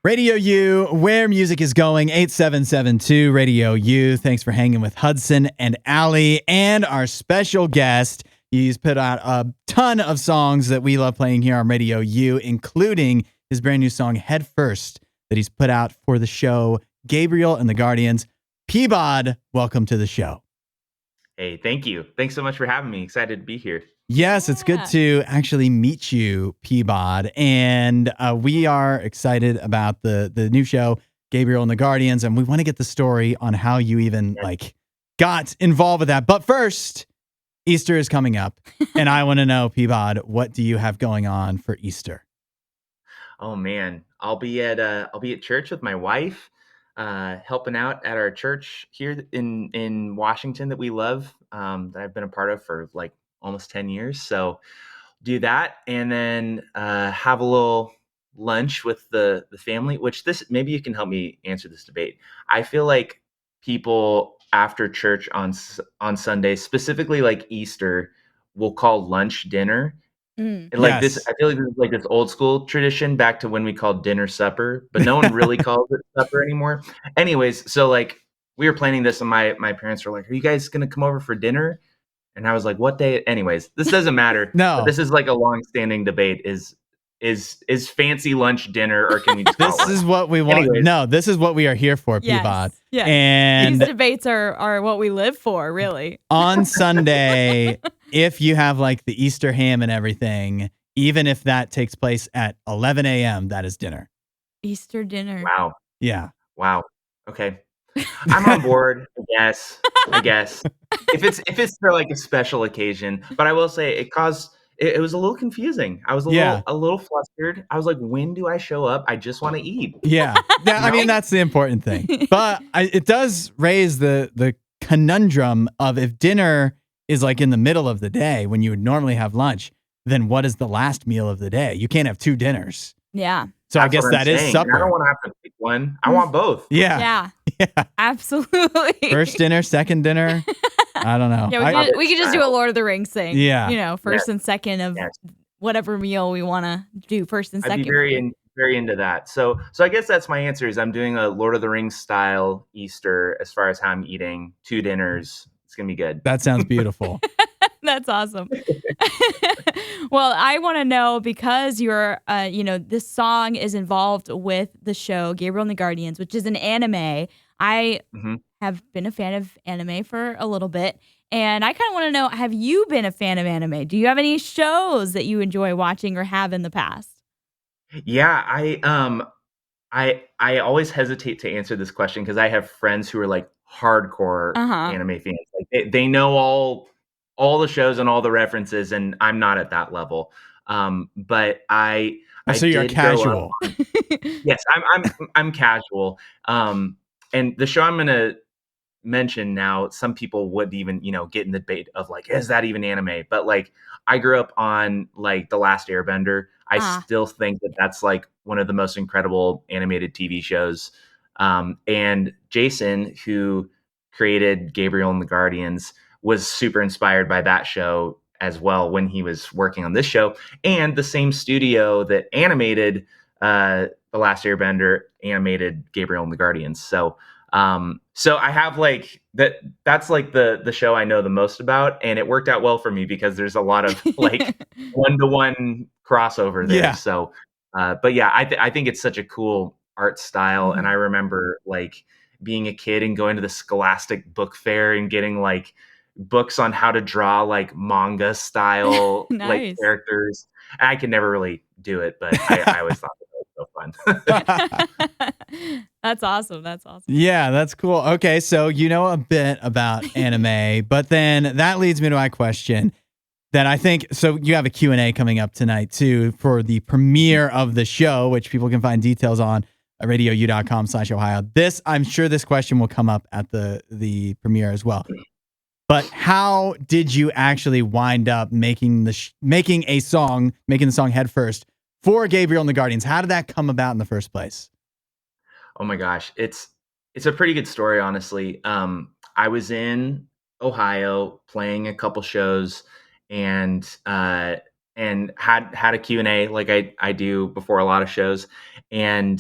Radio U, where music is going, 8772 Radio U. Thanks for hanging with Hudson and Allie and our special guest. He's put out a ton of songs that we love playing here on Radio U, including his brand new song, Head First, that he's put out for the show, Gabriel and the Guardians. PEABOD, welcome to the show. Hey, thank you. Thanks so much for having me. Excited to be here. Yes, it's good to actually meet you, PEABOD. And we are excited about the new show, Gabriel and the Guardians. And we want to get the story on how you even got involved with that. But first, Easter is coming up. And I want to know, PEABOD, what do you have going on for Easter? Oh, man. I'll be at church with my wife, helping out at our church here in Washington that we love, that I've been a part of for like almost 10 years. So do that and then have a little lunch with the family, which maybe you can help me answer this debate. I feel like people after church on Sunday, specifically like Easter, will call lunch dinner. And like this, I feel like this is like this old school tradition back to when we called dinner supper, but no one really calls it supper anymore. Anyways, so like we were planning this and my parents were like, "Are you guys going to come over for dinner?" And I was like, "What day?" Anyways, this doesn't matter. No, but this is like a long-standing debate: is fancy lunch dinner, or can we just this is what we want? Anyways. No, this is what we are here for, PEABOD. Yeah, and these debates are what we live for, really. On Sunday, if you have like the Easter ham and everything, even if that takes place at 11 a.m., that is dinner. Easter dinner. Wow. Yeah. Wow. Okay. I'm on board. I guess if it's for like a special occasion, but I will say it was a little confusing. I was a little flustered. I was like, when do I show up? I just want to eat. Yeah. I mean, that's the important thing. But it does raise the conundrum of if dinner is like in the middle of the day when you would normally have lunch, then what is the last meal of the day? You can't have two dinners. Yeah. So I guess that is supper. I don't want to have to pick one. I want both. Yeah. Absolutely. First dinner, second dinner. I don't know. Yeah, we could just do a Lord of the Rings thing. Yeah. You know, first and second of whatever meal we want to do, first and second. I'd be very into that. So I guess that's my answer is I'm doing a Lord of the Rings style Easter as far as how I'm eating 2 dinners. It's going to be good. That sounds beautiful. That's awesome. Well, I want to know because you're, this song is involved with the show Gabriel and the Guardians, which is an anime. I have been a fan of anime for a little bit, and I kind of want to know, have you been a fan of anime? Do you have any shows that you enjoy watching or have in the past? Yeah, I always hesitate to answer this question because I have friends who are like hardcore anime fans. Like they know all the shows and all the references, and I'm not at that level. But so you're casual. Yes, I'm casual. And the show I'm going to mention now, some people would even, get in the debate of like, is that even anime? But like, I grew up on like The Last Airbender. I still think that that's like one of the most incredible animated TV shows. And Jason, who created Gabriel and the Guardians, was super inspired by that show as well when he was working on this show. And the same studio that animated The Last Airbender animated Gabriel and the Guardians. So I have like that's like the show I know the most about, and it worked out well for me because there's a lot of like one-to-one crossover there. Yeah. So, but yeah, I think it's such a cool art style. And I remember like being a kid and going to the Scholastic Book Fair and getting like books on how to draw like manga style like characters. And I could never really do it, but I always thought that was so fun. That's awesome. Yeah, that's cool. Okay, so you know a bit about anime, but then that leads me to my question that I think, so you have a Q&A coming up tonight too for the premiere of the show, which people can find details on at radiou.com/Ohio. I'm sure this question will come up at the premiere as well. But how did you actually wind up making the song Head First for Gabriel and the Guardians? How did that come about in the first place? Oh my gosh, it's a pretty good story, honestly. I was in Ohio playing a couple shows, and and had a Q&A like I do before a lot of shows. And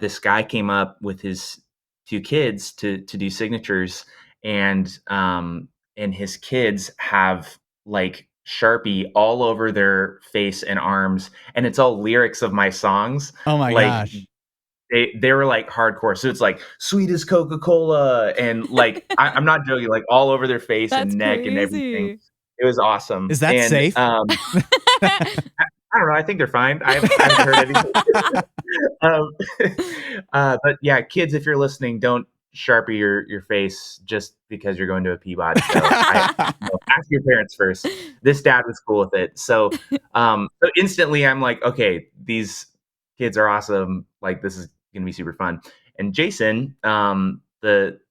this guy came up with his two kids to do signatures, and his kids have like Sharpie all over their face and arms, and it's all lyrics of my songs. Oh my Like gosh. they were like hardcore. So it's like sweet as Coca-Cola, and like I'm not joking, like all over their face That's and neck and everything. crazy. It was awesome. Is that And safe? I don't know. I think they're fine. I haven't heard anything. um, but yeah, kids, if you're listening, don't Sharpie your face just because you're going to a Peabody show. Ask your parents first. This dad was cool with it. So instantly I'm like, okay, these kids are awesome. Like, this is going to be super fun. And Jason,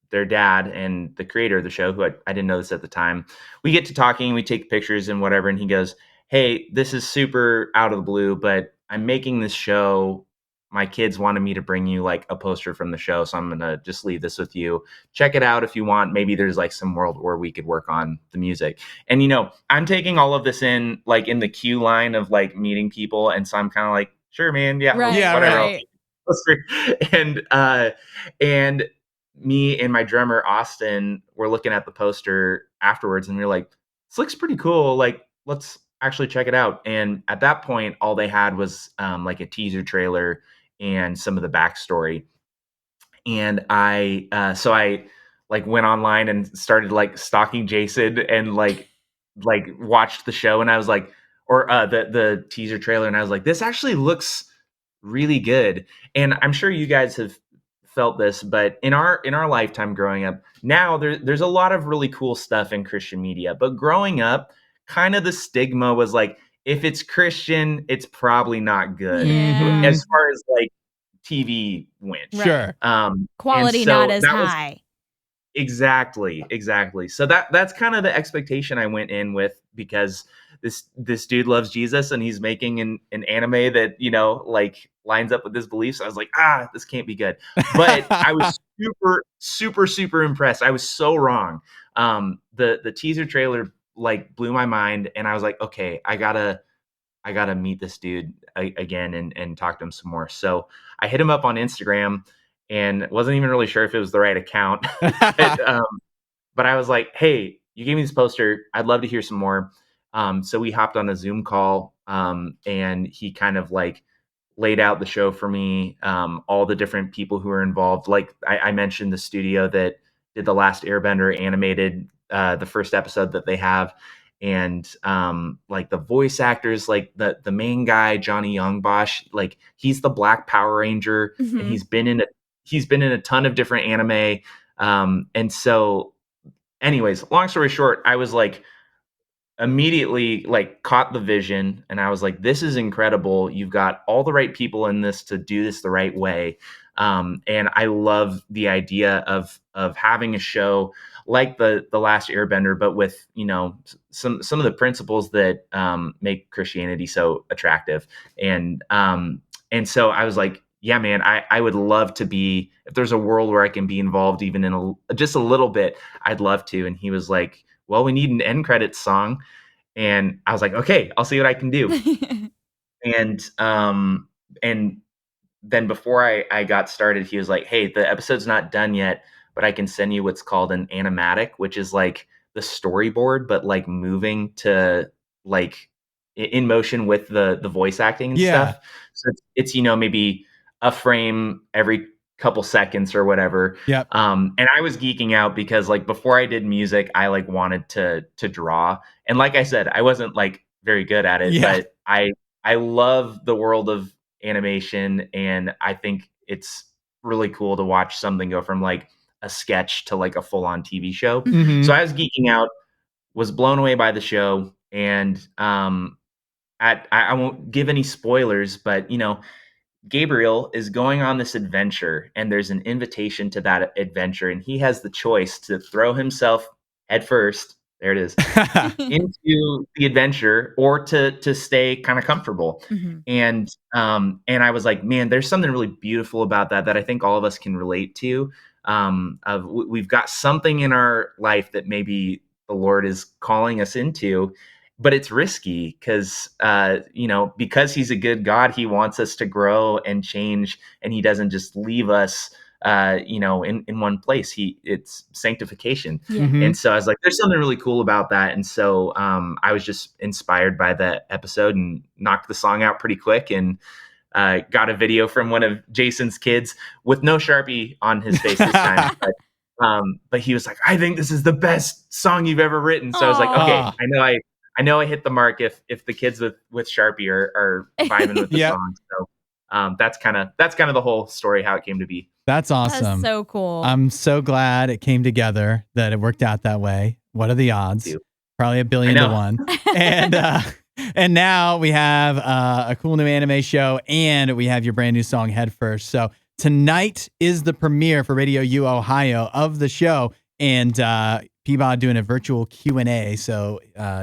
their dad and the creator of the show, who I didn't know this at the time, we get to talking, we take pictures and whatever. And he goes, hey, this is super out of the blue, but I'm making this show. My kids wanted me to bring you like a poster from the show. So I'm going to just leave this with you. Check it out if you want. Maybe there's like some world where we could work on the music. And, I'm taking all of this in like in the queue line of like meeting people. And so I'm kind of like, sure, man. Yeah. Right, Yeah, whatever. right. And me and my drummer, Austin, were looking at the poster afterwards and we were like, this looks pretty cool. Like, let's actually check it out. And at that point, all they had was like a teaser trailer and some of the backstory. And I like went online and started like stalking Jason and like watched the show, and I was like, or the teaser trailer, and I was like, this actually looks really good. And I'm sure you guys have felt this, but in our lifetime growing up, now there's a lot of really cool stuff in Christian media. But growing up, kind of the stigma was like, if it's Christian, it's probably not good. Yeah. As far as like TV went. Sure. Quality and so not as that was- high. Exactly. So that's kind of the expectation I went in with, because this dude loves Jesus and he's making an anime that, like lines up with his beliefs. I was like, this can't be good. But I was super, super, super impressed. I was so wrong. The teaser trailer like blew my mind, and I was like, okay, I gotta meet this dude again and talk to him some more. So I hit him up on Instagram and wasn't even really sure if it was the right account. But I was like, hey, you gave me this poster. I'd love to hear some more. So we hopped on a Zoom call, and he kind of like laid out the show for me, all the different people who were involved. Like I mentioned, the studio that did The Last Airbender animated the first episode that they have. And like the voice actors, like the main guy, Johnny Youngbosch, like he's the Black Power Ranger, Mhm. and he's been in a ton of different anime. And so anyways, long story short, I was like immediately like caught the vision, and I was like, this is incredible. You've got all the right people in this to do this the right way. And I love the idea of having a show like the Last Airbender, but with some of the principles that make Christianity so attractive. And so I was like, yeah, man, I would love to be, if there's a world where I can be involved even in just a little bit, I'd love to. And he was like, well, we need an end credits song. And I was like, okay, I'll see what I can do. And then before I got started, he was like, hey, the episode's not done yet, but I can send you what's called an animatic, which is like the storyboard, but like moving to like in motion with the voice acting and stuff. So it's maybe a frame every couple seconds or whatever. Yep. And I was geeking out because like before I did music, I like wanted to draw. And like I said, I wasn't like very good at it, but I love the world of animation, and I think it's really cool to watch something go from like a sketch to like a full-on TV show. Mhm. So I was geeking out, was blown away by the show, and I won't give any spoilers, but Gabriel is going on this adventure, and there's an invitation to that adventure, and he has the choice to throw himself headfirst, there it is, into the adventure, or to stay kind of comfortable. Mhm. And I was like, man, there's something really beautiful about that I think all of us can relate to. We've got something in our life that maybe the Lord is calling us into, but it's risky because because he's a good God, he wants us to grow and change, and he doesn't just leave us in one place. It's sanctification. Yeah. And so I was like, there's something really cool about that. And so I was just inspired by the episode and knocked the song out pretty quick, and got a video from one of Jason's kids with no Sharpie on his face this time. But he was like, I think this is the best song you've ever written. So I was like, okay, Aw. I know I hit the mark if the kids with Sharpie are vibing with the Yep. song. So that's kind of the whole story, how it came to be. That's awesome. That's so cool. I'm so glad it came together, that it worked out that way. What are the odds? Thank you. Probably 1 billion to 1. And now we have a cool new anime show, and we have your brand new song, Head First. So tonight is the premiere for RadioU Ohio of the show, and PEABOD doing a virtual Q&A. So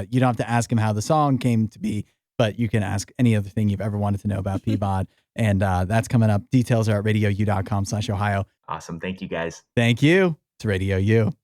you don't have to ask him how the song came to be, but you can ask any other thing you've ever wanted to know about PEABOD. And that's coming up. Details are at radiou.com/Ohio. Awesome. Thank you, guys. Thank you. It's Radio U.